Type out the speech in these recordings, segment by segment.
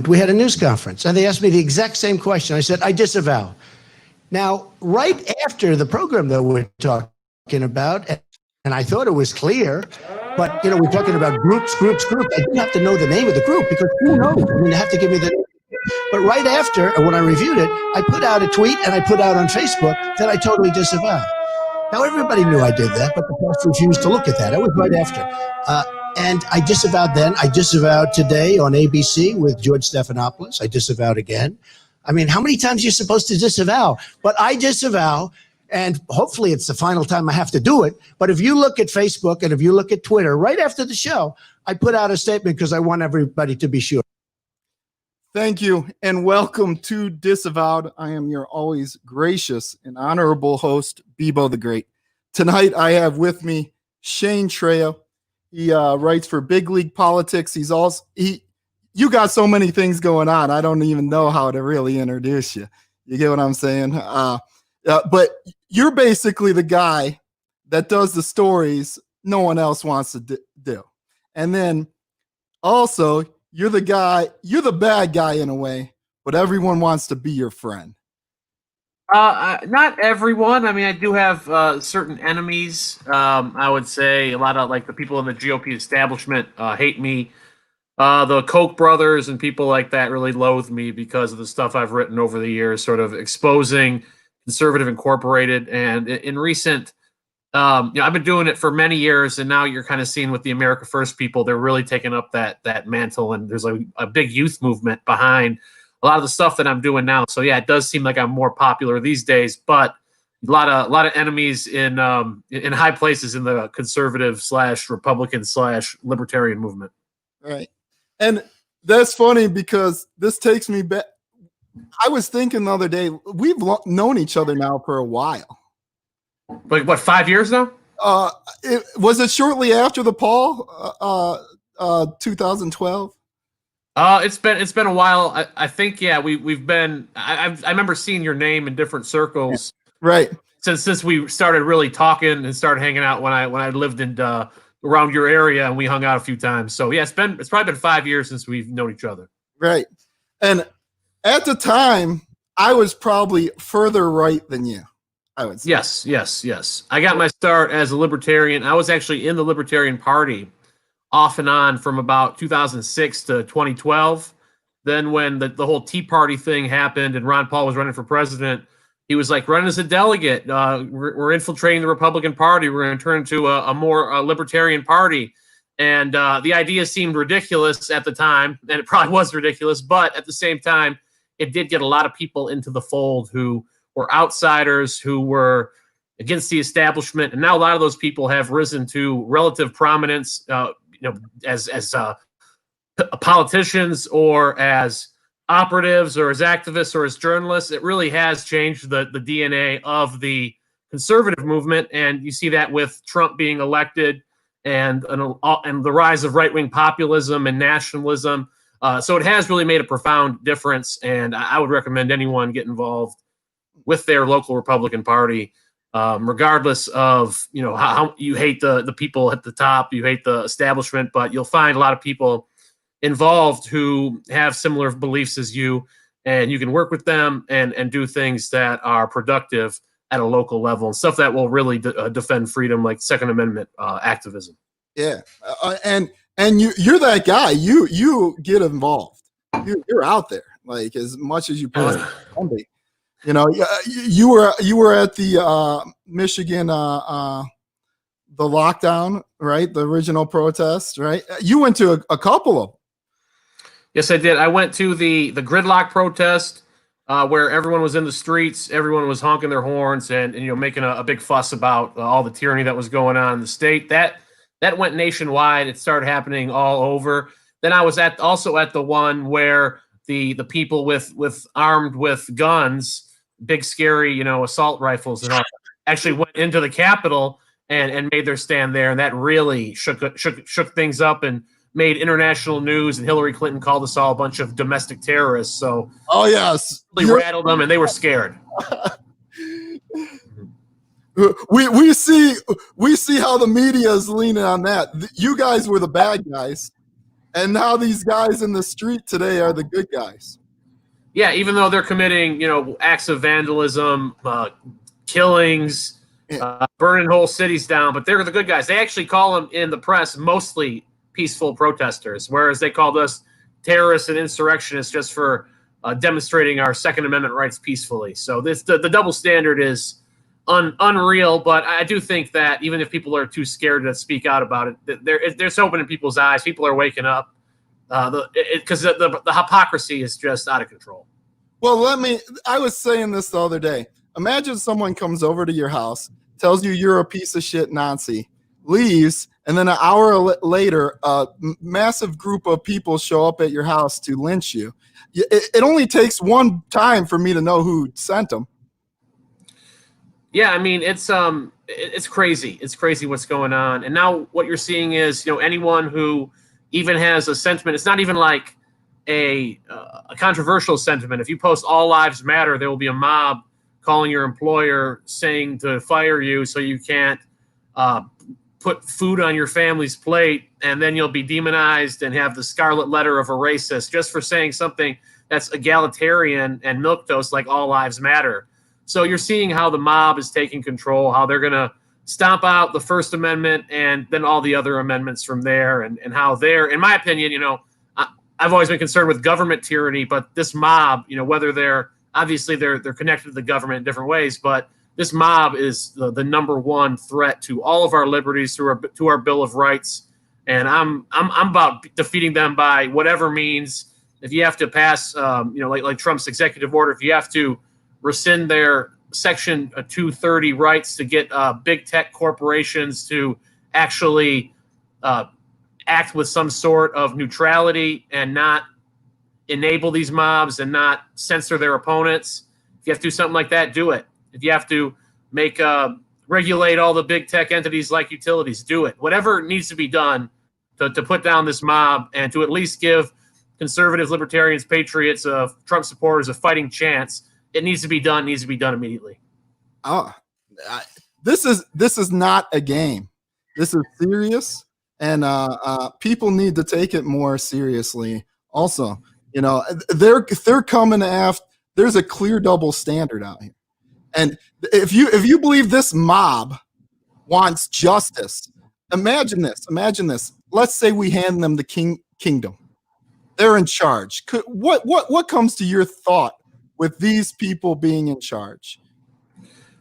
we had a news conference, and they asked me the exact same question. I said, I disavow. Now, right after the program that we're talking about, and I thought it was clear, but, you know, we're talking about groups. I didn't have to know the name of the group because who knows? I mean, they have to give me the name. But right after, when I reviewed it, I put out a tweet and I put out on Facebook that I totally disavow. Now, everybody knew I did that, but the press refused to look at that. It was right after. And I disavowed then. I disavowed today on ABC with George Stephanopoulos. I disavowed again. I mean, how many times are you supposed to disavow? But I disavow, and hopefully it's the final time I have to do it. But if you look at Facebook and if you look at Twitter, right after the show, I put out a statement because I want everybody to be sure. Thank you, and welcome to Disavowed. I am your always gracious and honorable host, Bebo the Great. Tonight, I have with me Shane Trejo. He writes for Big League Politics. You got so many things going on. I don't even know how to really introduce you. You get what I'm saying? But you're basically the guy that does the stories no one else wants to do. And then also, you're the bad guy in a way, but everyone wants to be your friend. Not everyone. I mean, I do have certain enemies. I would say a lot of like the people in the GOP establishment hate me. The Koch brothers and people like that really loathe me because of the stuff I've written over the years, sort of exposing Conservative Incorporated. And in recent, I've been doing it for many years, and now you're kind of seeing with the America First people, they're really taking up that mantle, and there's a big youth movement behind a lot of the stuff that I'm doing now. So yeah, it does seem like I'm more popular these days, but a lot of enemies in high places in the conservative / Republican / libertarian movement. Right. And that's funny because this takes me back. I was thinking the other day, we've known each other now for a while. Like what, 5 years now? Was it shortly after the Paul 2012? It's been a while. I think we've been. I remember seeing your name in different circles, right? Since we started really talking and started hanging out when I lived in around your area, and we hung out a few times. So yeah, it's probably been 5 years since we've known each other. Right, and at the time, I was probably further right than you. I would say. Yes. I got my start as a libertarian. I was actually in the Libertarian Party off and on from about 2006 to 2012. Then when the whole Tea Party thing happened and Ron Paul was running for president, he was like, running as a delegate. We're infiltrating the Republican Party. We're going to turn into a more libertarian party. And the idea seemed ridiculous at the time, and it probably was ridiculous. But at the same time, it did get a lot of people into the fold who were outsiders, who were against the establishment. And now a lot of those people have risen to relative prominence, as politicians or as operatives or as activists or as journalists. It really has changed the DNA of the conservative movement. And you see that with Trump being elected and the rise of right-wing populism and nationalism. So it has really made a profound difference. And I would recommend anyone get involved with their local Republican Party, regardless of how you hate the people at the top, you hate the establishment, but you'll find a lot of people involved who have similar beliefs as you, and you can work with them and do things that are productive at a local level and stuff that will really defend freedom, like Second Amendment activism. Yeah, and you're that guy. You get involved. You're out there like as much as you possibly can be. You were at the Michigan the lockdown, right? The original protest, right? You went to a couple of them. Yes, I did. I went to the Gridlock Protest, where everyone was in the streets, everyone was honking their horns and making a big fuss about all the tyranny that was going on in the state. That went nationwide. It started happening all over. Then I was also at the one where the people with armed with guns, big scary assault rifles and all, actually went into the Capitol and made their stand there, and that really shook things up and made international news. And Hillary Clinton called us all a bunch of domestic terrorists. So yes, really rattled them, and they were scared. We see how the media is leaning on that. You guys were the bad guys, And now these guys in the street today are the good guys. Yeah, even though they're committing, acts of vandalism, killings, burning whole cities down, but they're the good guys. They actually call them in the press mostly peaceful protesters, whereas they called us terrorists and insurrectionists just for demonstrating our Second Amendment rights peacefully. So the double standard is unreal, but I do think that even if people are too scared to speak out about it, there's hope in people's eyes. People are waking up because the hypocrisy is just out of control. Well, I was saying this the other day. Imagine someone comes over to your house, tells you you're a piece of shit Nazi, leaves, and then an hour later, a massive group of people show up at your house to lynch you. It only takes one time for me to know who sent them. Yeah, I mean, it's crazy. It's crazy what's going on. And now what you're seeing is, anyone who even has a sentiment, it's not even like a controversial sentiment. If you post "All Lives Matter," there will be a mob calling your employer saying to fire you so you can't put food on your family's plate, and then you'll be demonized and have the scarlet letter of a racist just for saying something that's egalitarian and milquetoast like "All Lives Matter." So you're seeing how the mob is taking control, how they're going to stomp out the First Amendment and then all the other amendments from there, and how they're, in my opinion, I've always been concerned with government tyranny, but this mob, whether they're connected to the government in different ways, but this mob is the number one threat to all of our liberties, to our Bill of Rights, and I'm about defeating them by whatever means. If you have to pass, like Trump's executive order, if you have to rescind their Section 230 rights to get big tech corporations to actually act with some sort of neutrality and not enable these mobs and not censor their opponents. If you have to do something like that, do it. If you have to regulate all the big tech entities like utilities, do it. Whatever needs to be done to put down this mob and to at least give conservatives, libertarians, patriots, Trump supporters a fighting chance. It needs to be done. Needs to be done immediately. This is not a game. This is serious, and people need to take it more seriously. Also, they're coming after. There's a clear double standard out here, and if you believe this mob wants justice, imagine this. Imagine this. Let's say we hand them the kingdom. They're in charge. What comes to your thought with these people being in charge?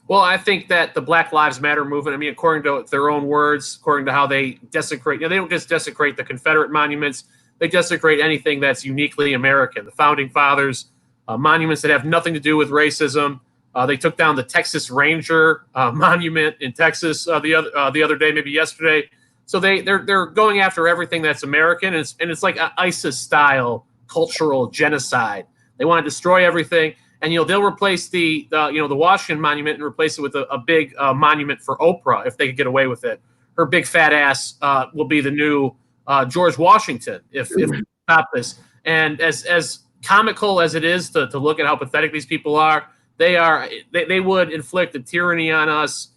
Well, I think that the Black Lives Matter movement, according to their own words, according to how they desecrate, they don't just desecrate the Confederate monuments, they desecrate anything that's uniquely American. The Founding Fathers, monuments that have nothing to do with racism. They took down the Texas Ranger monument in Texas the other day, maybe yesterday. So they're going after everything that's American, and it's like an ISIS-style cultural genocide. They want to destroy everything, and they'll replace the Washington Monument and replace it with a big monument for Oprah if they could get away with it. Her big fat ass will be the new George Washington if we stop this. And as comical as it is to look at how pathetic these people are, they would inflict a tyranny on us,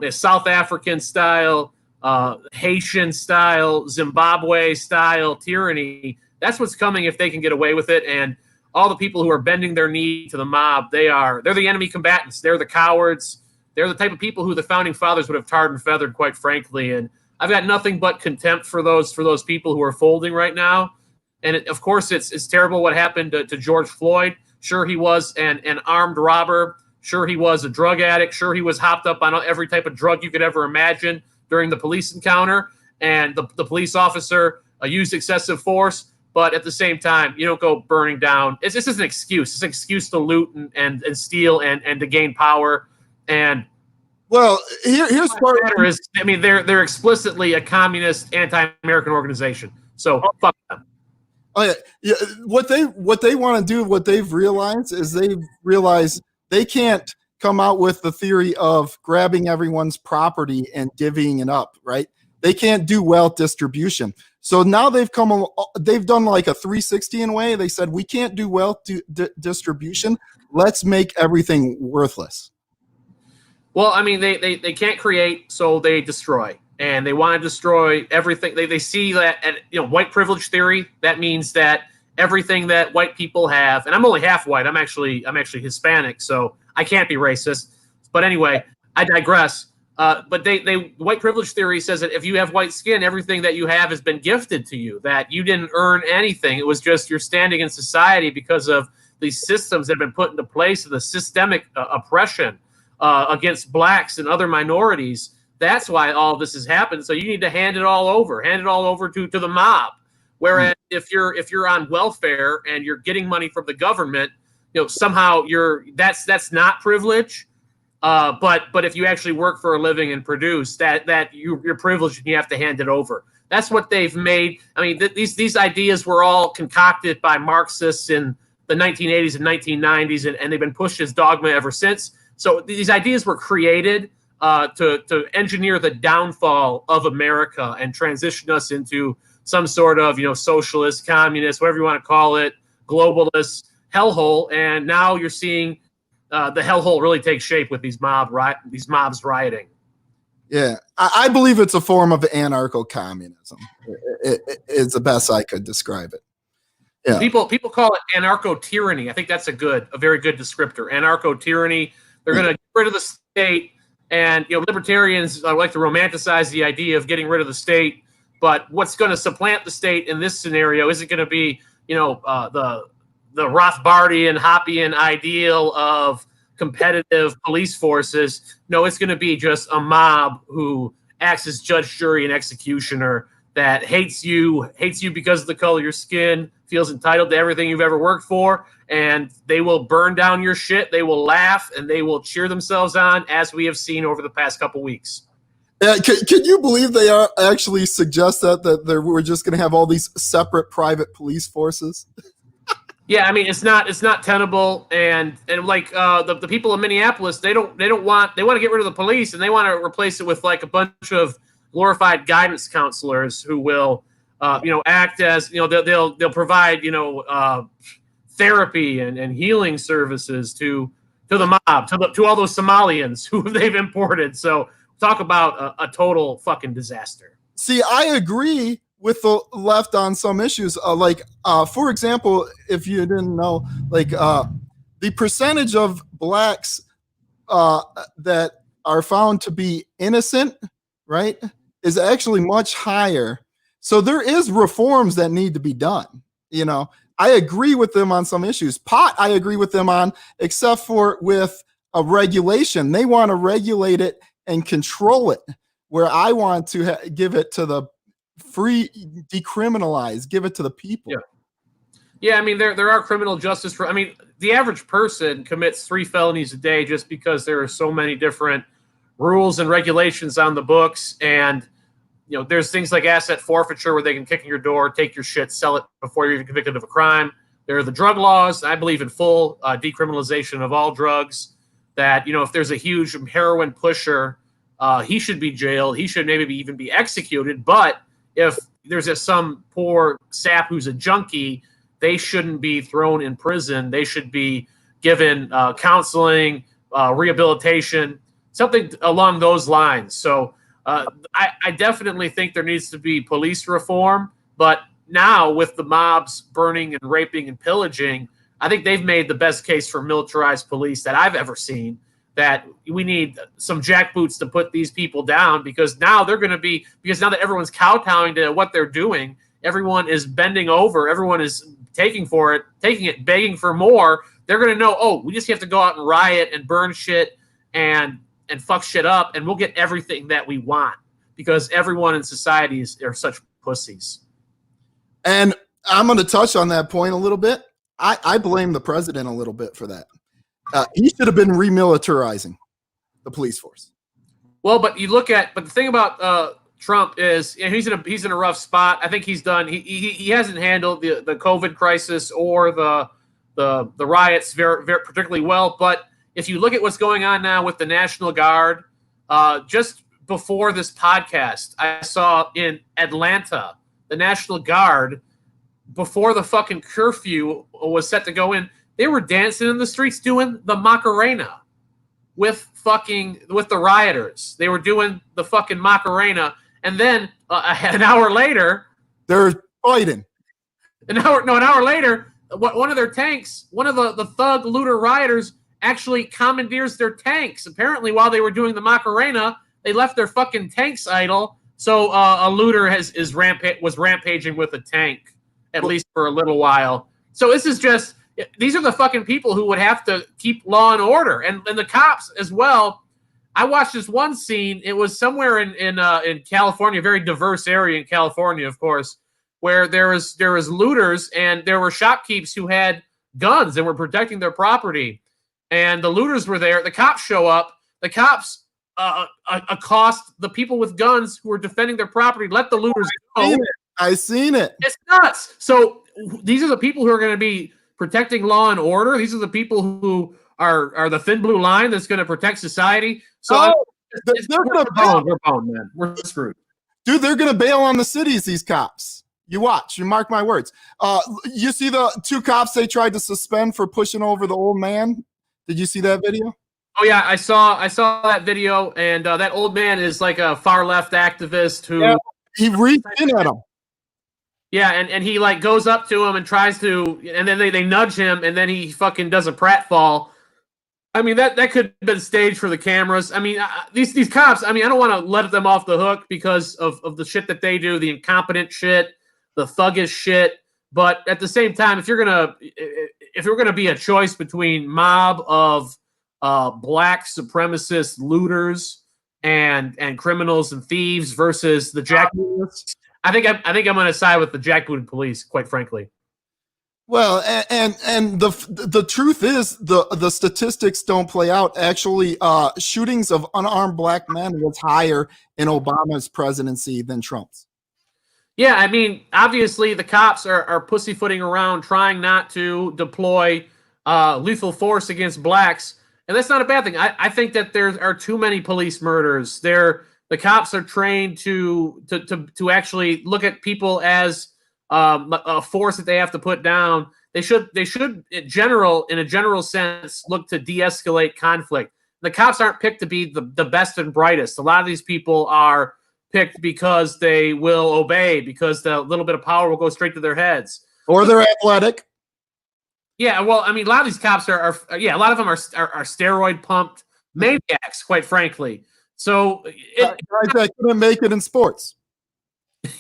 South African style, Haitian style, Zimbabwe style tyranny. That's what's coming if they can get away with it. And all the people who are bending their knee to the mob, they're the enemy combatants. They're the cowards. They're the type of people who the Founding Fathers would have tarred and feathered, quite frankly. And I've got nothing but contempt for those people who are folding right now. And of course, it's terrible what happened to George Floyd. Sure, he was an armed robber. Sure, he was a drug addict. Sure, he was hopped up on every type of drug you could ever imagine during the police encounter. And the police officer used excessive force. But at the same time, you don't go burning down. It's just an excuse. It's an excuse to loot and steal and to gain power. And well, here's part of it is, they're explicitly a communist, anti-American organization. So fuck them. Oh, yeah. What they want to do, what they've realized is they can't come out with the theory of grabbing everyone's property and divvying it up, right? They can't do wealth distribution. So now they've done like a 360 in a way. They said, we can't do wealth distribution. Let's make everything worthless. Well, they can't create, so they destroy. and they want to destroy everything. They see that, white privilege theory. That means that everything that white people have, and I'm only half white. I'm actually Hispanic, so I can't be racist. But anyway, I digress. But white privilege theory says that if you have white skin, everything that you have has been gifted to you, that you didn't earn anything. It was just your standing in society because of these systems that have been put into place, of the systemic oppression against blacks and other minorities. That's why all this has happened. So you need to hand it all over to the mob. Whereas if you're on welfare and you're getting money from the government, somehow that's not privilege. But if you actually work for a living and produce, that you're privileged and you have to hand it over. That's what they've made. I mean, these ideas were all concocted by Marxists in the 1980s and 1990s, and they've been pushed as dogma ever since. So these ideas were created to engineer the downfall of America and transition us into some sort of socialist, communist, whatever you want to call it, globalist hellhole. And now you're seeing the hellhole really take shape with these mobs rioting. Yeah, I believe it's a form of anarcho-communism. It's the best I could describe it. Yeah. People call it anarcho-tyranny. I think that's a very good descriptor. Anarcho-tyranny. They're going to get rid of the state, and libertarians like to romanticize the idea of getting rid of the state. But what's going to supplant the state in this scenario isn't going to be, the Rothbardian, Hoppian ideal of competitive police forces. No, it's going to be just a mob who acts as judge, jury, and executioner that hates you because of the color of your skin, feels entitled to everything you've ever worked for, and they will burn down your shit. They will laugh and they will cheer themselves on, as we have seen over the past couple weeks. Can you believe they are actually suggest that we're just going to have all these separate private police forces? Yeah, I mean it's not tenable, and like the people in Minneapolis, they want to get rid of the police, and they want to replace it with like a bunch of glorified guidance counselors who will act as they'll provide therapy and healing services to the mob, to all those Somalians who they've imported. So talk about a total fucking disaster. See, I agree with the left on some issues. For example, if you didn't know, the percentage of blacks that are found to be innocent, right, is actually much higher. So there is reforms that need to be done. I agree with them on some issues. Pot, I agree with them on, except for with a regulation. They want to regulate it and control it, where I want to give it to the free, decriminalize, give it to the people. Yeah. I mean, there are criminal justice the average person commits 3 felonies a day just because there are so many different rules and regulations on the books. And, there's things like asset forfeiture where they can kick in your door, take your shit, sell it before you're even convicted of a crime. There are the drug laws. I believe in full decriminalization of all drugs. That, if there's a huge heroin pusher, he should be jailed. He should maybe even be executed. But if there's some poor sap who's a junkie, they shouldn't be thrown in prison. They should be given counseling, rehabilitation, something along those lines. So I definitely think there needs to be police reform. But now with the mobs burning and raping and pillaging, I think they've made the best case for militarized police that I've ever seen, that we need some jackboots to put these people down, because now now that everyone's kowtowing to what they're doing, everyone is bending over, everyone is taking it, begging for more. They're going to know, we just have to go out and riot and burn shit and fuck shit up, and we'll get everything that we want, because everyone in society are such pussies. And I'm going to touch on that point a little bit. I blame the president a little bit for that. He should have been remilitarizing the police force. Well, but the thing about Trump is he's in a rough spot. I think he's done. He hasn't handled the COVID crisis or the riots very, very particularly well. But if you look at what's going on now with the National Guard, just before this podcast, I saw in Atlanta the National Guard, before the fucking curfew was set to go in, they were dancing in the streets doing the Macarena with the rioters. They were doing the fucking Macarena, And then an hour later, they're fighting. An hour later, one of their tanks, one of the thug looter rioters actually commandeers their tanks. Apparently, while they were doing the Macarena, they left their fucking tanks idle. So a looter was rampaging with a tank, at least for a little while. So this is just, these are the fucking people who would have to keep law and order, and the cops as well. I watched this one scene. It was somewhere in California, a very diverse area in California, of course, where there was looters and there were shopkeepers who had guns and were protecting their property. And the looters were there. The cops show up. The cops accost the people with guns who were defending their property. Let the looters go. I seen it. It's nuts. So these are the people who are going to be protecting law and order. These are the people who are the thin blue line that's going to protect society. So we're boned, man. We're screwed. Dude, they're going to bail on the cities, these cops. You watch. You mark my words. You see the 2 cops they tried to suspend for pushing over the old man? Did you see that video? Oh yeah, I saw that video, and that old man is like a far left activist who he reached in at him. Yeah, and he like goes up to him and tries to, and then they nudge him, and then he fucking does a pratfall. I mean, that could have been staged for the cameras. I mean, these cops. I mean, I don't want to let them off the hook because of the shit that they do, the incompetent shit, the thuggish shit. But at the same time, if you're gonna be a choice between mob of black supremacist looters and criminals and thieves versus the jackbooters, I think I'm going to side with the jackbooted police, quite frankly. Well, and the truth is the statistics don't play out. Actually, shootings of unarmed black men was higher in Obama's presidency than Trump's. Yeah, I mean, obviously the cops are pussyfooting around trying not to deploy lethal force against blacks, and that's not a bad thing. I think that there are too many police murders. The cops are trained to actually look at people as a force that they have to put down. They should in a general sense look to de-escalate conflict. The cops aren't picked to be the best and brightest. A lot of these people are picked because they will obey, because the little bit of power will go straight to their heads, or they're athletic. Yeah, well, I mean, a lot of these cops a lot of them are steroid pumped maniacs, quite frankly. So I couldn't make it in sports.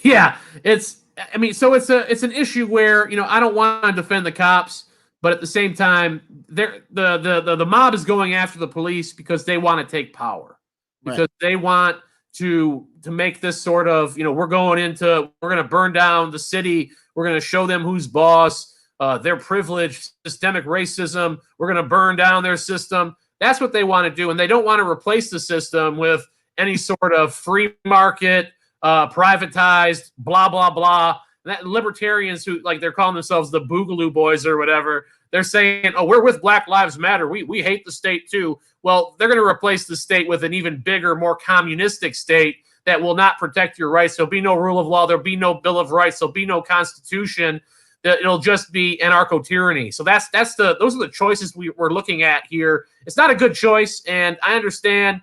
Yeah, it's an issue where, I don't want to defend the cops, but at the same time, the mob is going after the police because they want to take power, because they want to make this sort of, we're going to burn down the city. We're going to show them who's boss. Their privilege, systemic racism. We're going to burn down their system. That's what they want to do, and they don't want to replace the system with any sort of free market, privatized, blah, blah, blah. That libertarians who, like, they're calling themselves the Boogaloo Boys or whatever, they're saying, oh, we're with Black Lives Matter. We hate the state too. Well, they're going to replace the state with an even bigger, more communistic state that will not protect your rights. There'll be no rule of law. There'll be no Bill of Rights. There'll be no Constitution. It'll just be anarcho-tyranny. So those are the choices we're looking at here. It's not a good choice, and I understand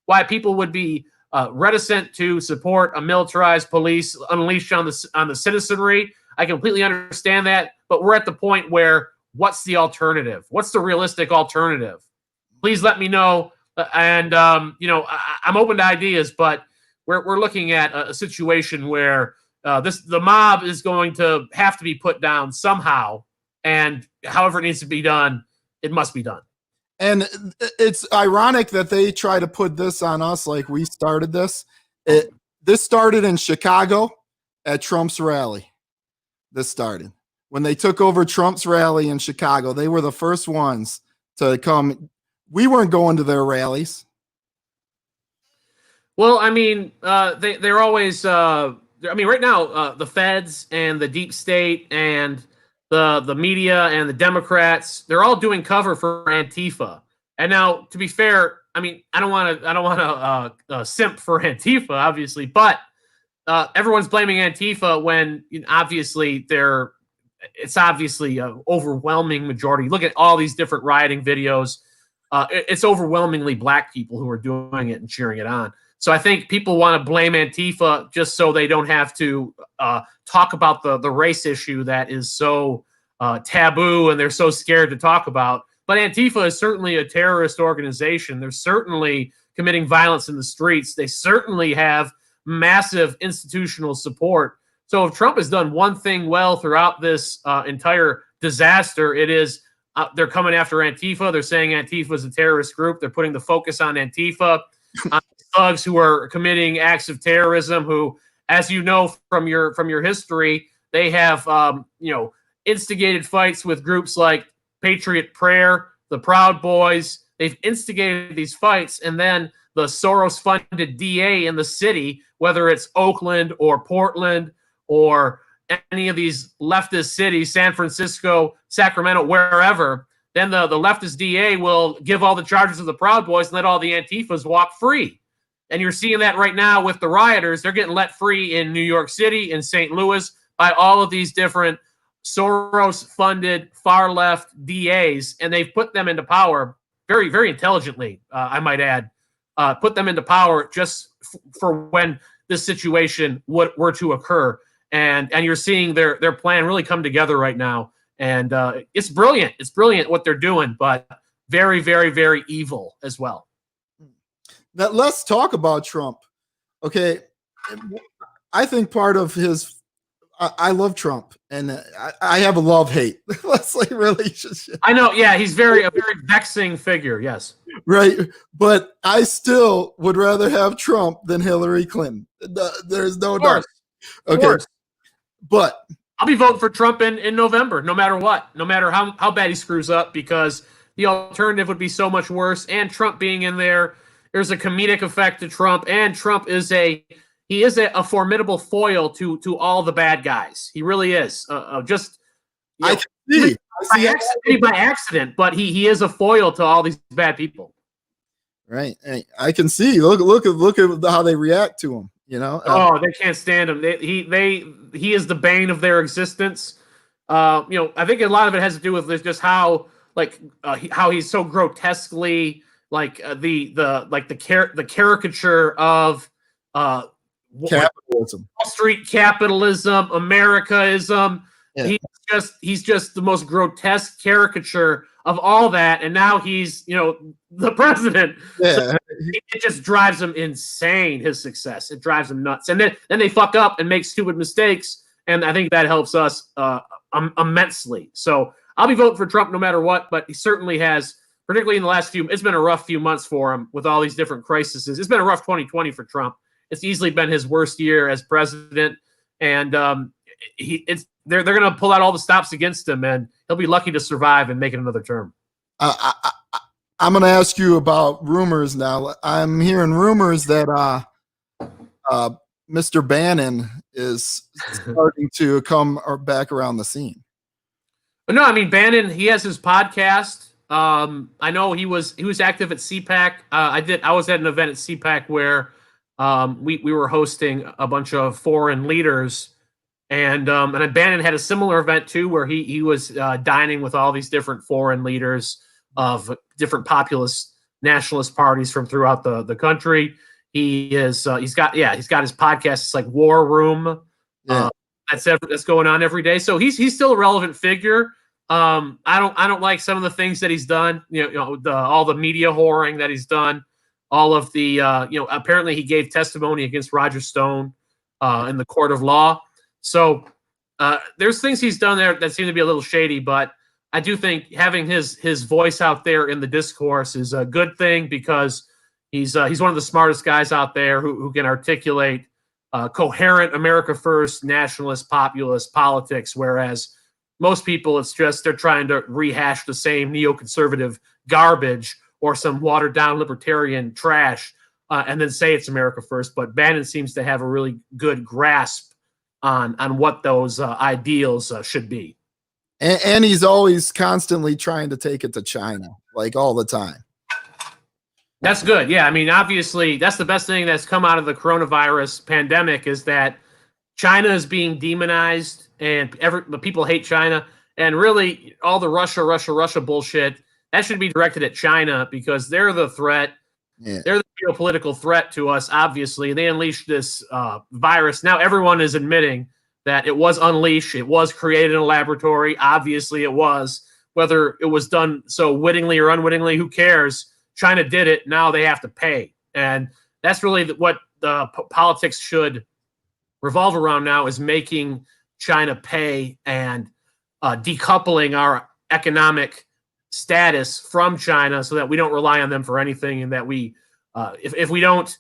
why people would be reticent to support a militarized police unleashed on the citizenry. I completely understand that, but we're at the point where, what's the alternative? What's the realistic alternative? Please let me know. And I'm open to ideas, but we're looking at a situation where the mob is going to have to be put down somehow, and however it needs to be done, it must be done. And it's ironic that they try to put this on us like we started this. This started in Chicago at Trump's rally. This started when they took over Trump's rally in Chicago. They were the first ones to come. We weren't going to their rallies. Well, I mean, they're always. Right now, the feds and the deep state and the media and the Democrats, they're all doing cover for Antifa. And now, to be fair, I mean, I don't want to simp for Antifa, obviously, but everyone's blaming Antifa when obviously it's obviously an overwhelming majority. Look at all these different rioting videos. It's overwhelmingly black people who are doing it and cheering it on. So I think people want to blame Antifa just so they don't have to talk about the race issue that is so taboo and they're so scared to talk about. But Antifa is certainly a terrorist organization. They're certainly committing violence in the streets. They certainly have massive institutional support. So if Trump has done one thing well throughout this entire disaster, it is they're coming after Antifa. They're saying Antifa is a terrorist group. They're putting the focus on Antifa, on thugs who are committing acts of terrorism, who, as you know from your history, they have instigated fights with groups like Patriot Prayer, the Proud Boys. They've instigated these fights, and then the Soros-funded DA in the city, whether it's Oakland or Portland or any of these leftist cities, San Francisco, Sacramento, wherever, then the leftist DA will give all the charges of the Proud Boys and let all the Antifas walk free. And you're seeing that right now with the rioters. They're getting let free in New York City, in St. Louis, by all of these different Soros-funded far-left DAs, and they've put them into power very, very intelligently, I might add. Put them into power just for when this situation were to occur. And you're seeing their plan really come together right now. And it's brilliant. It's brilliant what they're doing, but very, very, very evil as well. Now, let's talk about Trump. Okay. I think part of his I love Trump, and I have a love-hate relationship. I know, yeah, he's a very vexing figure, yes. Right, but I still would rather have Trump than Hillary Clinton. There's no doubt. Okay, but I'll be voting for Trump in November, no matter what, no matter how bad he screws up, because the alternative would be so much worse. And Trump being in there's a comedic effect to Trump, and Trump is a formidable foil to all the bad guys. He really is. I see by accident, but he is a foil to all these bad people. Right. I can see. Look at how they react to him. They can't stand him. He is the bane of their existence. I think a lot of it has to do with just how he's so grotesquely the caricature of capitalism, Wall Street capitalism, Americaism. Yeah. He's just the most grotesque caricature of all that, and now he's the president. Yeah. So it just drives him insane. His success, it drives him nuts, and then they fuck up and make stupid mistakes, and I think that helps us immensely. So I'll be voting for Trump no matter what, but he certainly has, particularly in the last it's been a rough few months for him with all these different crises. It's been a rough 2020 for Trump. It's easily been his worst year as president, and they're going to pull out all the stops against him, and he'll be lucky to survive and make it another term. I'm going to ask you about rumors now. I'm hearing rumors that Mr. Bannon is starting to come back around the scene. No, I mean Bannon. He has his podcast. I know he was active at CPAC. I was at an event at CPAC where we were hosting a bunch of foreign leaders, and Bannon had a similar event too, where he was dining with all these different foreign leaders of different populist nationalist parties from throughout the country. He's got his podcast. It's like War Room. Yeah. That's going on every day. So he's still a relevant figure. I don't like some of the things that he's done. All the media whoring that he's done. All of the apparently he gave testimony against Roger Stone in the court of law. So there's things he's done there that seem to be a little shady, but I do think having his voice out there in the discourse is a good thing, because he's one of the smartest guys out there who can articulate coherent America First nationalist populist politics, whereas most people, it's just they're trying to rehash the same neoconservative garbage or some watered down libertarian trash and then say it's America First. But Bannon seems to have a really good grasp on what those ideals should be. And he's always constantly trying to take it to China, like all the time. That's good. Yeah, I mean, obviously, that's the best thing that's come out of the coronavirus pandemic, is that China is being demonized, and the people hate China. And really, all the Russia bullshit, that should be directed at China, because they're the threat. Yeah. They're the geopolitical threat to us, obviously. They unleashed this virus. Now everyone is admitting that it was unleashed. It was created in a laboratory. Obviously it was. Whether it was done so wittingly or unwittingly, who cares? China did it. Now they have to pay. And that's really what the politics should revolve around now, is making China pay and decoupling our economic status from China so that we don't rely on them for anything, and that we, if we don't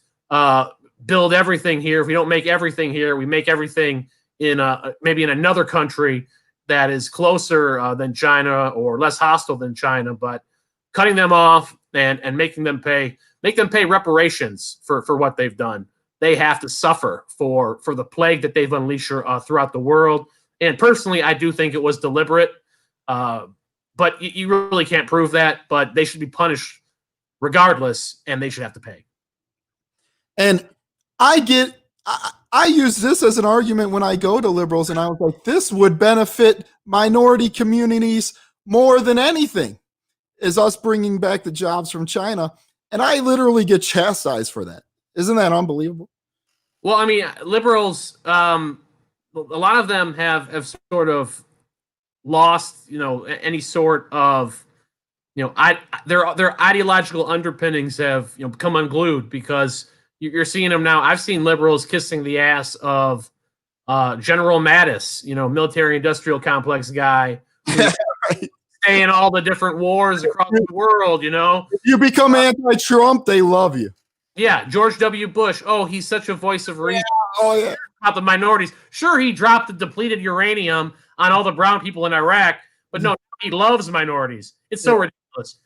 build everything here, if we don't make everything here, we make everything in maybe in another country that is closer than China or less hostile than China, but cutting them off and making them pay, make them pay reparations for what they've done. They have to suffer for the plague that they've unleashed throughout the world. And personally, I do think it was deliberate. But you really can't prove that, but they should be punished regardless, and they should have to pay. And I use this as an argument when I go to liberals, and I was like, this would benefit minority communities more than anything, is us bringing back the jobs from China. And I literally get chastised for that. Isn't that unbelievable? Well, I mean, liberals, a lot of them have sort of lost, any sort of, their ideological underpinnings have, become unglued, because you're seeing them now. I've seen liberals kissing the ass of General Mattis, military-industrial complex guy, Right. stay in all the different wars across the world. If you become anti-Trump, they love you. Yeah, George W. Bush. Oh, he's such a voice of reason. Oh yeah. About the minorities. Sure, he dropped the depleted uranium on all the brown people in Iraq, but no, he loves minorities. It's so ridiculous.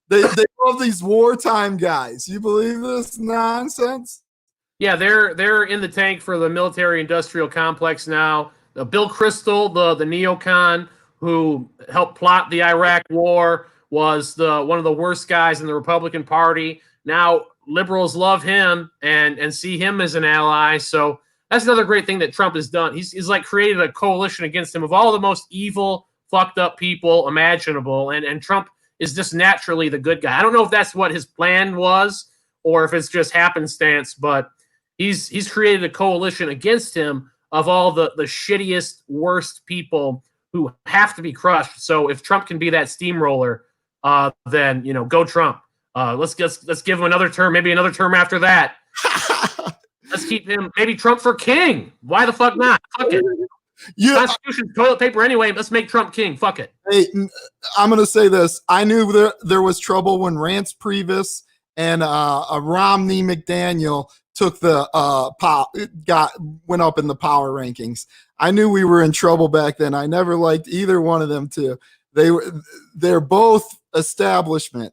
They love these wartime guys. You believe this nonsense? Yeah, they're in the tank for the military-industrial complex now. Bill Kristol, the neocon who helped plot the Iraq war, was one of the worst guys in the Republican Party. Now liberals love him and see him as an ally. So that's another great thing that Trump has done. He's like created a coalition against him of all the most evil, fucked up people imaginable. And Trump is just naturally the good guy. I don't know if that's what his plan was or if it's just happenstance, but he's created a coalition against him of all the shittiest, worst people who have to be crushed. So if Trump can be that steamroller, then, go Trump. Let's give him another term, maybe another term after that. Let's keep him, maybe Trump for king. Why the fuck not? Fuck it. Constitution's toilet paper anyway. Let's make Trump king. Fuck it. Hey, I'm going to say this. I knew there was trouble when Rance Priebus and Romney McDaniel took went up in the power rankings. I knew we were in trouble back then. I never liked either one of them too. They're both establishment.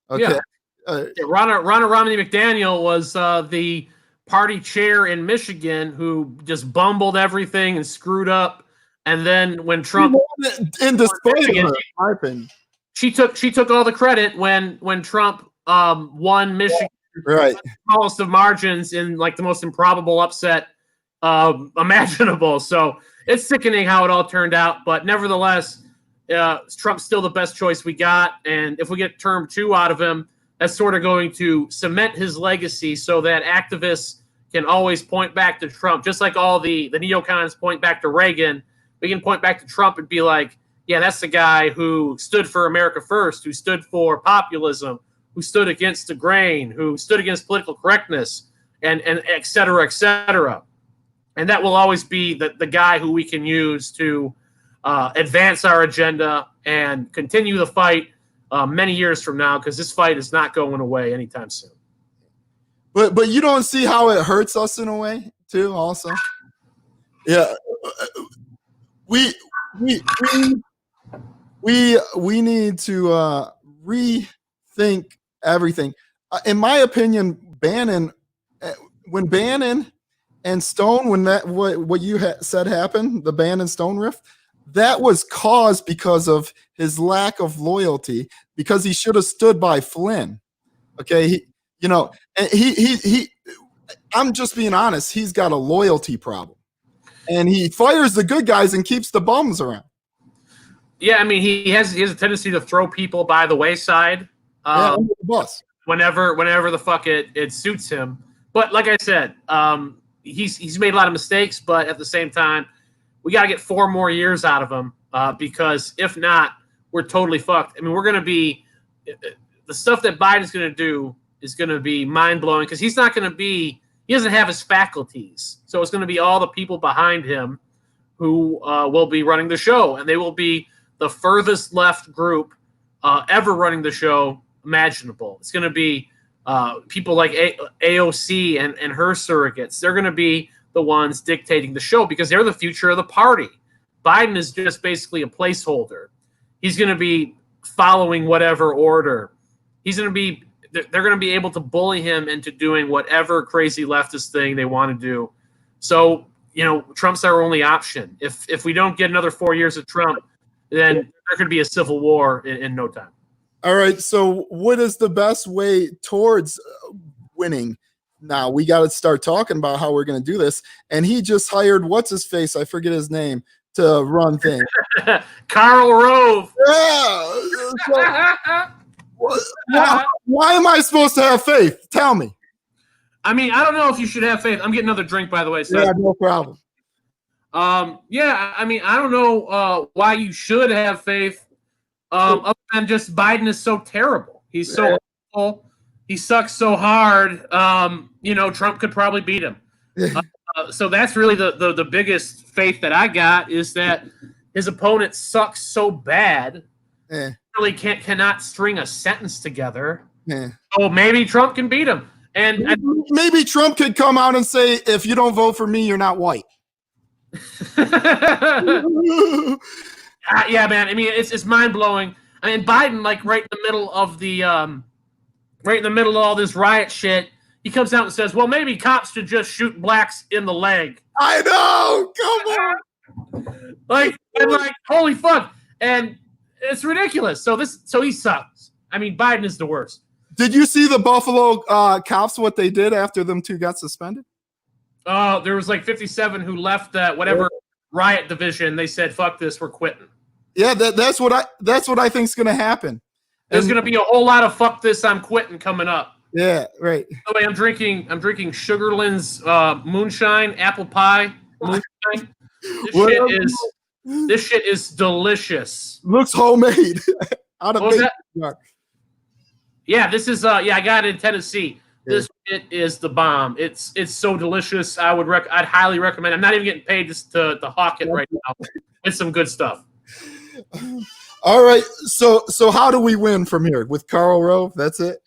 Okay. Yeah. Romney McDaniel was the party chair in Michigan who just bumbled everything and screwed up. And then when Trump, in despite of her, my opinion, she took all the credit when Trump won Michigan, right, smallest of margins in like the most improbable upset imaginable. So it's sickening how it all turned out. But nevertheless, Trump's still the best choice we got. And if we get term 2 out of him, that's sort of going to cement his legacy so that activists can always point back to Trump. Just like all the neocons point back to Reagan, we can point back to Trump and be like, yeah, that's the guy who stood for America first, who stood for populism, who stood against the grain, who stood against political correctness, and et cetera, et cetera. And that will always be the guy who we can use to advance our agenda and continue the fight many years from now, because this fight is not going away anytime soon. But you don't see how it hurts us in a way too. Also, yeah, we need to rethink everything. In my opinion, when Bannon and Stone, when that what you said happened, the Bannon Stone rift, that was caused because of his lack of loyalty, because he should have stood by Flynn. Okay, he I'm just being honest, he's got a loyalty problem. And he fires the good guys and keeps the bums around. Yeah, I mean, he has a tendency to throw people by the wayside. Under the bus. whenever the fuck it suits him. But like I said, he's made a lot of mistakes, but at the same time, we got to get 4 more years out of him because if not, we're totally fucked. I mean, we're going to be the stuff that Biden's going to do is going to be mind blowing because he doesn't have his faculties. So it's going to be all the people behind him who will be running the show, and they will be the furthest left group ever running the show imaginable. It's going to be people like AOC and her surrogates. They're going to be the ones dictating the show because they're the future of the party. Biden is just basically a placeholder. He's going to be following whatever order. They're going to be able to bully him into doing whatever crazy leftist thing they want to do. So, Trump's our only option. If we don't get another 4 years of Trump, then there could be a civil war in no time. All right. So what is the best way towards winning? Now we got to start talking about how we're going to do this. And he just hired, what's his face? I forget his name, to run things. Karl Rove. Yeah. So, why am I supposed to have faith? Tell me. I mean, I don't know if you should have faith. I'm getting another drink, by the way. So. Yeah, no problem. Yeah, I mean, I don't know why you should have faith. Other than just Biden is so terrible. He's so awful. He sucks so hard. Trump could probably beat him. So that's really the biggest faith that I got is that his opponent sucks so bad, really cannot string a sentence together. So maybe Trump can beat him. And maybe Trump could come out and say, if you don't vote for me, you're not white. Yeah, man. I mean, it's mind blowing. I mean, Biden, like right in the middle of all this riot shit, he comes out and says, "Well, maybe cops should just shoot blacks in the leg." I know. Come on. like, holy fuck, and it's ridiculous. So he sucks. I mean, Biden is the worst. Did you see the Buffalo cops? What they did after them 2 got suspended? There was like 57 who left that whatever riot division. They said, "Fuck this, we're quitting." Yeah, that's what I think is going to happen. There's going to be a whole lot of "fuck this, I'm quitting" coming up. Yeah, right. By the way, I'm drinking Sugarland's moonshine, apple pie moonshine. This shit is delicious. Looks homemade. Out of that? Yeah, this is I got it in Tennessee. This shit is the bomb. It's so delicious. I'd highly recommend. I'm not even getting paid just to hawk it right now. It's some good stuff. All right. So how do we win from here with Karl Rove? That's it.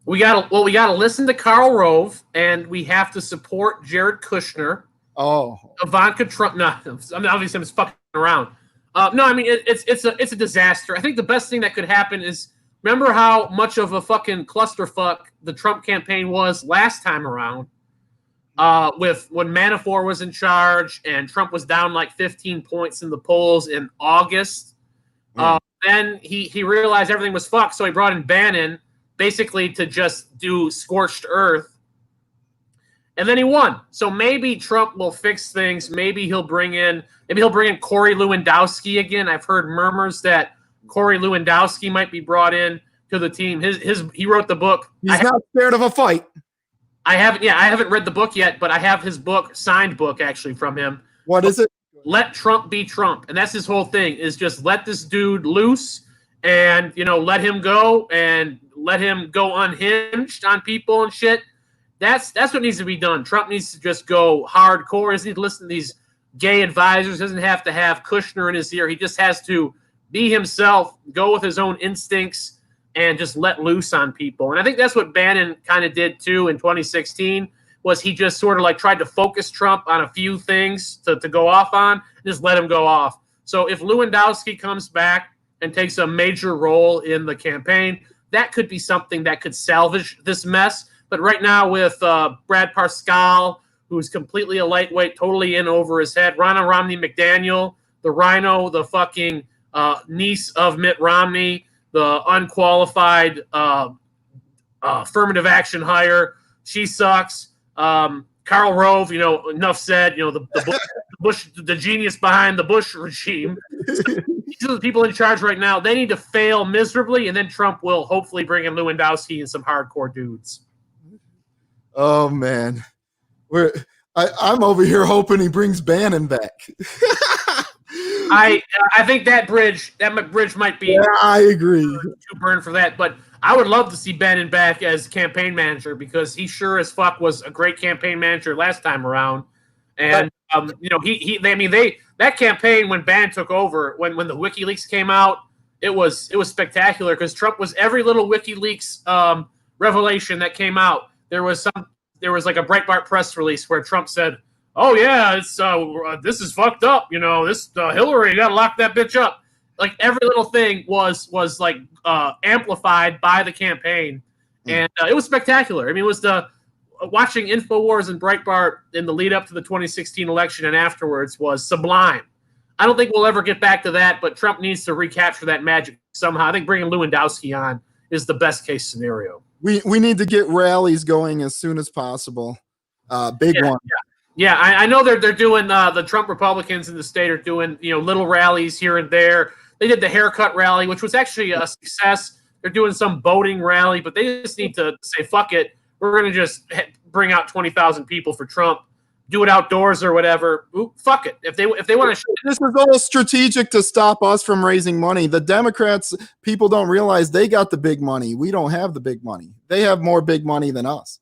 We gotta listen to Karl Rove, and we have to support Jared Kushner. Oh, Ivanka Trump. No, I mean obviously I'm just fucking around. No, I mean it's a disaster. I think the best thing that could happen is remember how much of a fucking clusterfuck the Trump campaign was last time around, with when Manafort was in charge and Trump was down like 15 points in the polls in August. Then he realized everything was fucked, so he brought in Bannon basically to just do scorched earth. And then he won. So maybe Trump will fix things. Maybe he'll bring in Corey Lewandowski again. I've heard murmurs that Corey Lewandowski might be brought in to the team. He wrote the book. He's not scared of a fight. I haven't read the book yet, but I have his book, signed book actually from him. What is it? Let Trump be Trump. And that's his whole thing, is just let this dude loose and, let him go and let him go unhinged on people and shit. That's what needs to be done. Trump needs to just go hardcore. He doesn't need to listen to these gay advisors. He doesn't have to have Kushner in his ear. He just has to be himself, go with his own instincts, and just let loose on people. And I think that's what Bannon kind of did too in 2016, was he just sort of like tried to focus Trump on a few things to go off on and just let him go off. So if Lewandowski comes back and takes a major role in the campaign, that could be something that could salvage this mess. But right now with Brad Parscale, who's completely a lightweight, totally in over his head, Ronna Romney McDaniel, the rhino, the fucking niece of Mitt Romney, the unqualified affirmative action hire, she sucks. Karl Rove, enough said. The Bush, the genius behind the Bush regime. So these are the people in charge right now. They need to fail miserably, and then Trump will hopefully bring in Lewandowski and some hardcore dudes. Oh man, I'm over here hoping he brings Bannon back. I think that bridge might be. Yeah, I agree. Too burned for that, but I would love to see Bannon back as campaign manager because he sure as fuck was a great campaign manager last time around. And that campaign when Bannon took over, when the WikiLeaks came out, it was spectacular because Trump was every little WikiLeaks revelation that came out. There was like a Breitbart press release where Trump said, "Oh yeah, it's this is fucked up. This Hillary, you gotta lock that bitch up." Like every little thing was like amplified by the campaign, and it was spectacular. I mean, it was watching InfoWars and Breitbart in the lead up to the 2016 election and afterwards was sublime. I don't think we'll ever get back to that, but Trump needs to recapture that magic somehow. I think bringing Lewandowski on is the best case scenario. We need to get rallies going as soon as possible. Big one. Yeah, I know they're doing the Trump Republicans in the state are doing little rallies here and there. They did the haircut rally, which was actually a success. They're doing some boating rally, but they just need to say fuck it. We're going to just bring out 20,000 people for Trump, do it outdoors or whatever. Ooh, fuck it. If they want to, this is all strategic to stop us from raising money. The Democrats, people don't realize they got the big money. We don't have the big money. They have more big money than us.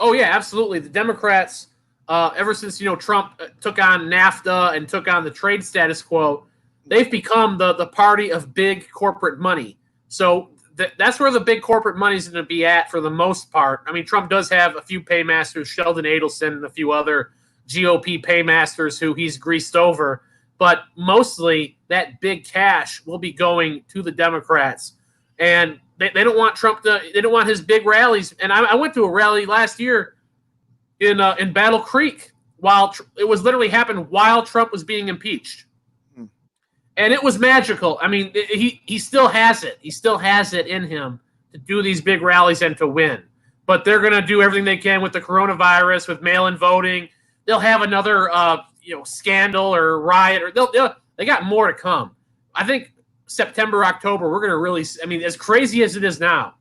Oh yeah, absolutely. The Democrats, ever since Trump took on NAFTA and took on the trade status quo, they've become the party of big corporate money. So that's where the big corporate money is going to be at for the most part. I mean, Trump does have a few paymasters, Sheldon Adelson and a few other GOP paymasters who he's greased over. But mostly that big cash will be going to the Democrats. And they don't want Trump they don't want his big rallies. And I went to a rally last year in Battle Creek it was literally happened while Trump was being impeached. And it was magical. I mean, he still has it. He still has it in him to do these big rallies and to win. But they're going to do everything they can with the coronavirus, with mail-in voting. They'll have another, scandal or riot, or they got more to come. I think September, October, we're going to really. I mean, as crazy as it is now,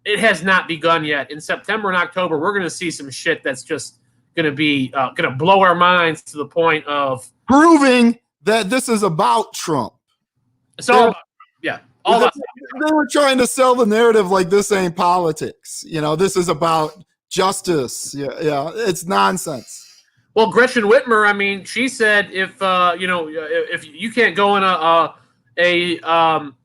it has not begun yet. In September and October, we're going to see some shit that's just going to be going to blow our minds to the point of proving that this is about Trump. It's all about, yeah. They were trying to sell the narrative like this ain't politics. This is about justice. Yeah, it's nonsense. Well, Gretchen Whitmer, I mean, she said if you can't go in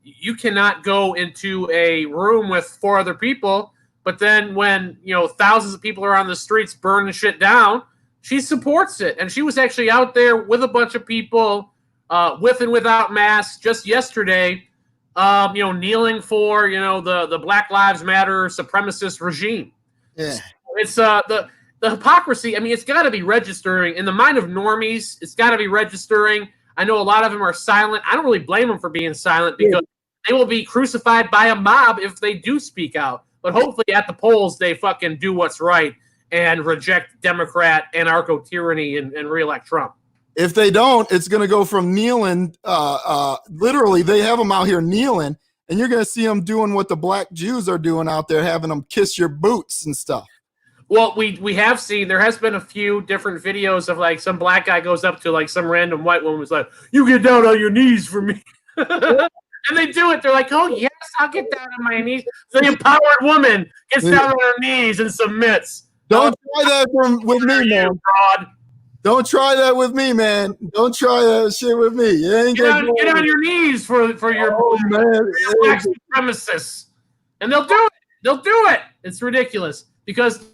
you cannot go into a room with 4 other people, but then when thousands of people are on the streets burning shit down, she supports it. And she was actually out there with a bunch of people, with and without masks, just yesterday, kneeling for, the Black Lives Matter supremacist regime. Yeah. It's the hypocrisy. I mean, it's got to be registering in the mind of normies. It's got to be registering. I know a lot of them are silent. I don't really blame them for being silent because they will be crucified by a mob if they do speak out. But hopefully at the polls, they fucking do what's right and reject Democrat anarcho-tyranny and reelect Trump. If they don't, it's going to go from kneeling. Literally, they have them out here kneeling, and you're going to see them doing what the black Jews are doing out there, having them kiss your boots and stuff. Well, we have seen, there has been a few different videos of like some black guy goes up to like some random white woman who's like, "You get down on your knees for me." And they do it. They're like, "Oh, yes, I'll get down on my knees." The empowered woman gets down on her knees and submits. Don't try that with me, man. Broad. Don't try that with me, man. Don't try that shit with me. Get on your knees for your black supremacists. And they'll do it. They'll do it. It's ridiculous because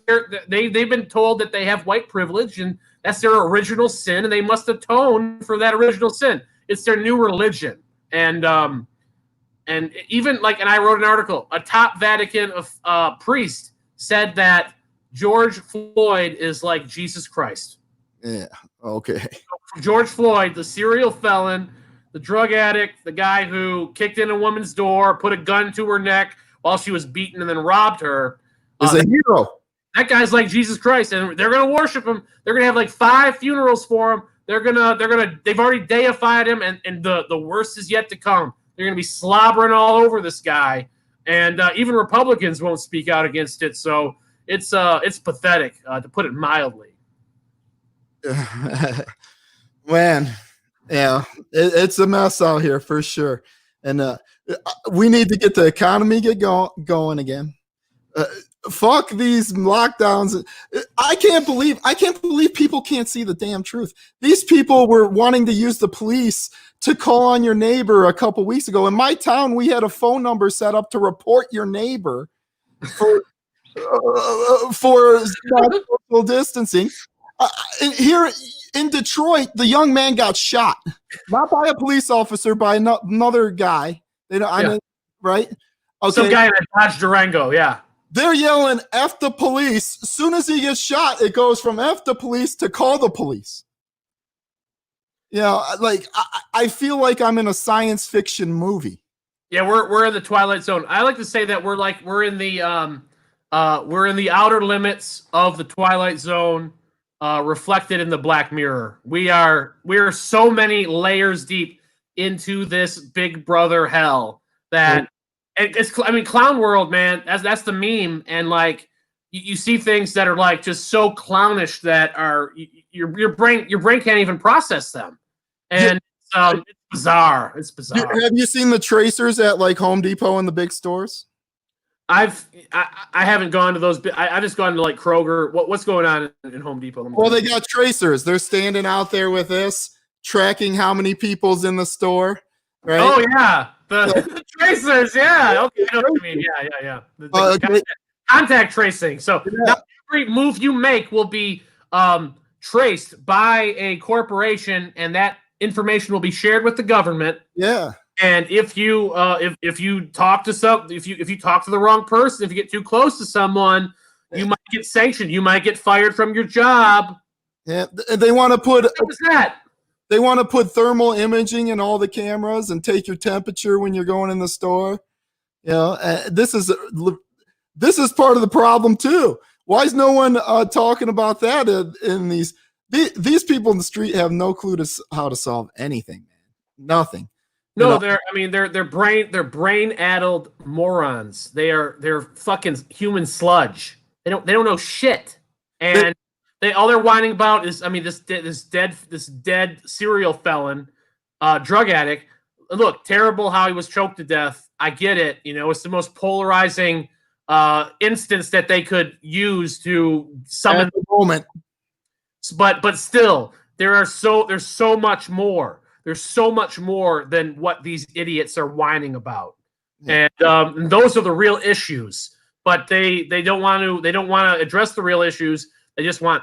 they've been told that they have white privilege and that's their original sin and they must atone for that original sin. It's their new religion. And even and I wrote an article, a top Vatican priest said that George Floyd is like Jesus Christ. Yeah. Okay. George Floyd, the serial felon, the drug addict, the guy who kicked in a woman's door, put a gun to her neck while she was beaten and then robbed her. Is a hero. That guy's like Jesus Christ, and they're going to worship him. They're going to have like 5 funerals for him. they've already deified him, and the worst is yet to come. They're gonna be slobbering all over this guy, and even Republicans won't speak out against it. So it's pathetic, to put it mildly. Man, yeah, it's a mess out here for sure, and we need to get the economy going again. Fuck these lockdowns. I can't believe people can't see the damn truth. These people were wanting to use the police to call on your neighbor a couple weeks ago. In my town, we had a phone number set up to report your neighbor for social distancing. Here in Detroit, the young man got shot, not by a police officer, by another guy. Right? Okay. Some guy in a Dodge Durango, yeah. They're yelling F the police. As soon as he gets shot, it goes from F the police to call the police. Like I feel like I'm in a science fiction movie. Yeah, we're in the Twilight Zone. I like to say that we're in the outer limits of the Twilight Zone, reflected in the Black Mirror. We are so many layers deep into this Big Brother hell that. Clown world, man. That's the meme, and like you see things that are like just so clownish that are your brain can't even process them, and it's bizarre. It's bizarre. Have you seen the tracers at like Home Depot and the big stores? I haven't gone to those. I've just gone to like Kroger. What's going on in Home Depot? Well, they got tracers. They're standing out there with this, tracking how many people's in the store. Right? Oh yeah. The tracers, yeah. Okay, I know what you mean. Yeah. The contact tracing. So now every move you make will be traced by a corporation, and that information will be shared with the government. Yeah. And if you if you talk to the wrong person, if you get too close to someone, you might get sanctioned. You might get fired from your job. Yeah, they want to put. What was that? They want to put thermal imaging in all the cameras and take your temperature when you're going in the store. This is part of the problem too. Why is no one talking about that in these people in the street have no clue to how to solve anything, man. Nothing. No, they're brain-addled morons. They're fucking human sludge. They don't know shit. And all they're whining about is, this dead serial felon, drug addict. Look, terrible how he was choked to death. I get it. It's the most polarizing instance that they could use to summon the moment. But still, there's so much more. There's so much more than what these idiots are whining about, and those are the real issues. But they don't want to address the real issues. They just want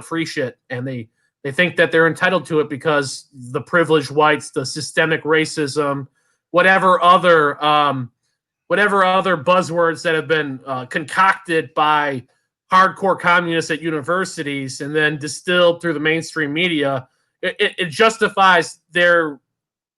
free shit, and they think that they're entitled to it because the privileged whites, the systemic racism, whatever other buzzwords that have been concocted by hardcore communists at universities and then distilled through the mainstream media. It justifies their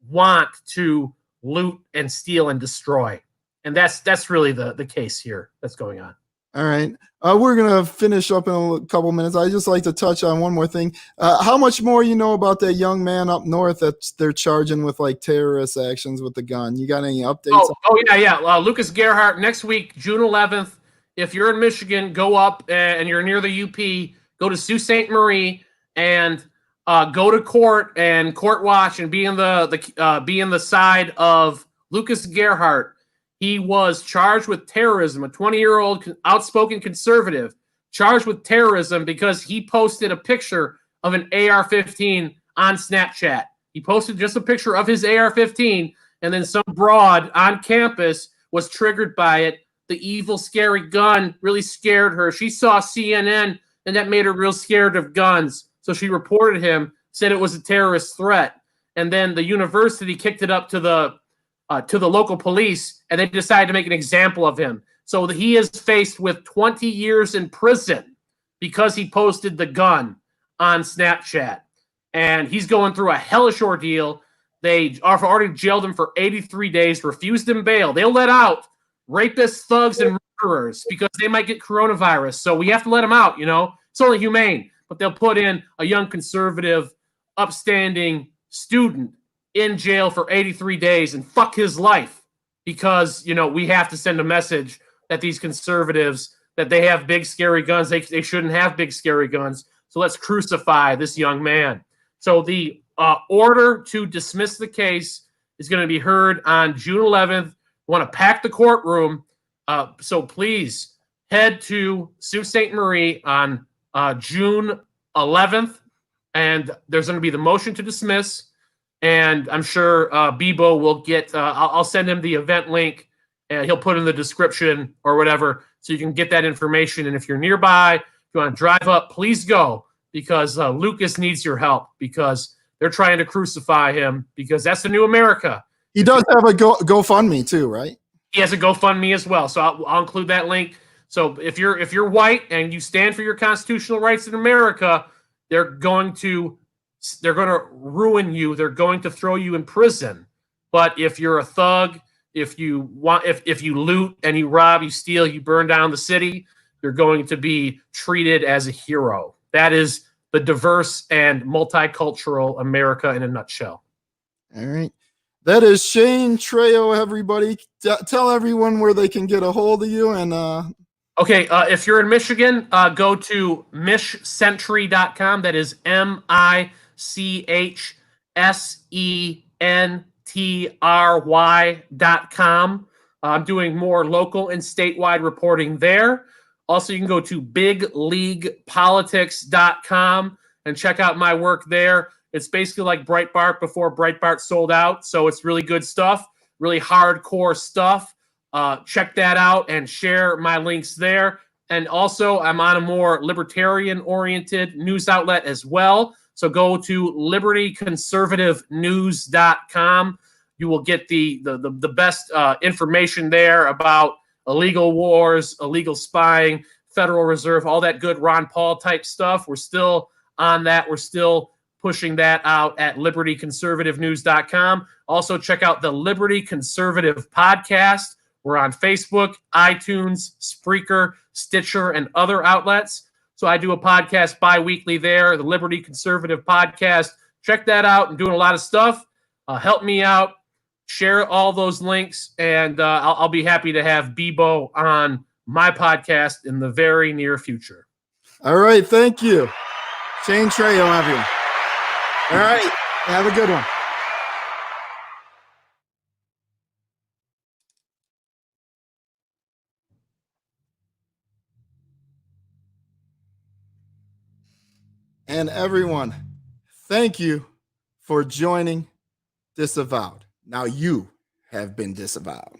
want to loot and steal and destroy. And that's really the case here that's going on. All right. We're going to finish up in a couple minutes. I'd just like to touch on one more thing. How much more you know about that young man up north that they're charging with like terrorist actions with the gun? You got any updates? Yeah. Lucas Gerhardt, next week, June 11th. If you're in Michigan, go up and you're near the UP, go to Sault Ste. Marie and go to court and court watch and be in the side of Lucas Gerhardt. He was charged with terrorism, a 20-year-old outspoken conservative, charged with terrorism because he posted a picture of an AR-15 on Snapchat. He posted just a picture of his AR-15, and then some broad on campus was triggered by it. The evil, scary gun really scared her. She saw CNN, and that made her real scared of guns. So she reported him, said it was a terrorist threat. And then the university kicked it up to the local police, and they decided to make an example of him. So he is faced with 20 years in prison because he posted the gun on Snapchat. And he's going through a hellish ordeal. They have already jailed him for 83 days, refused him bail. They'll let out rapists, thugs, and murderers because they might get coronavirus. So we have to let them out, It's only humane. But they'll put in a young conservative upstanding student in jail for 83 days and fuck his life because, we have to send a message that these conservatives, that they have big, scary guns. They shouldn't have big, scary guns. So let's crucify this young man. So the order to dismiss the case is going to be heard on June 11th. We want to pack the courtroom. So please head to Sault Ste. Marie on June 11th. And there's going to be the motion to dismiss. And I'm sure Bebo will get, I'll send him the event link and he'll put in the description or whatever so you can get that information. And if you're nearby, if you want to drive up, please go because Lucas needs your help because they're trying to crucify him because that's the new America. He does have a GoFundMe too, right? He has a GoFundMe as well. So I'll include that link. So if you're white and you stand for your constitutional rights in America, they're going to ruin you. They're going to throw you in prison. But if you're a thug, if you loot and you rob, you steal, you burn down the city, you're going to be treated as a hero. That is the diverse and multicultural America in a nutshell. All right. That is Shane Trejo, everybody. Tell everyone where they can get a hold of you. And Okay, if you're in Michigan, go to mishsentry.com. That is MICHSENTRY.com. I'm doing more local and statewide reporting there. Also, you can go to bigleaguepolitics.com and check out my work there. It's basically like Breitbart before Breitbart sold out. So it's really good stuff, really hardcore stuff. Check that out and share my links there. And also, I'm on a more libertarian-oriented news outlet as well. So go to libertyconservativenews.com. You will get the best information there about illegal wars, illegal spying, Federal Reserve, all that good Ron Paul type stuff. We're still on that. We're still pushing that out at libertyconservativenews.com. Also, check out the Liberty Conservative Podcast. We're on Facebook, iTunes, Spreaker, Stitcher, and other outlets. So I do a podcast bi-weekly there, the Liberty Conservative Podcast. Check that out. I'm doing a lot of stuff. Help me out. Share all those links, and I'll be happy to have Bebo on my podcast in the very near future. All right. Thank you. Shane Trejo, everyone. All right. Have a good one. And everyone, thank you for joining Disavowed. Now you have been disavowed.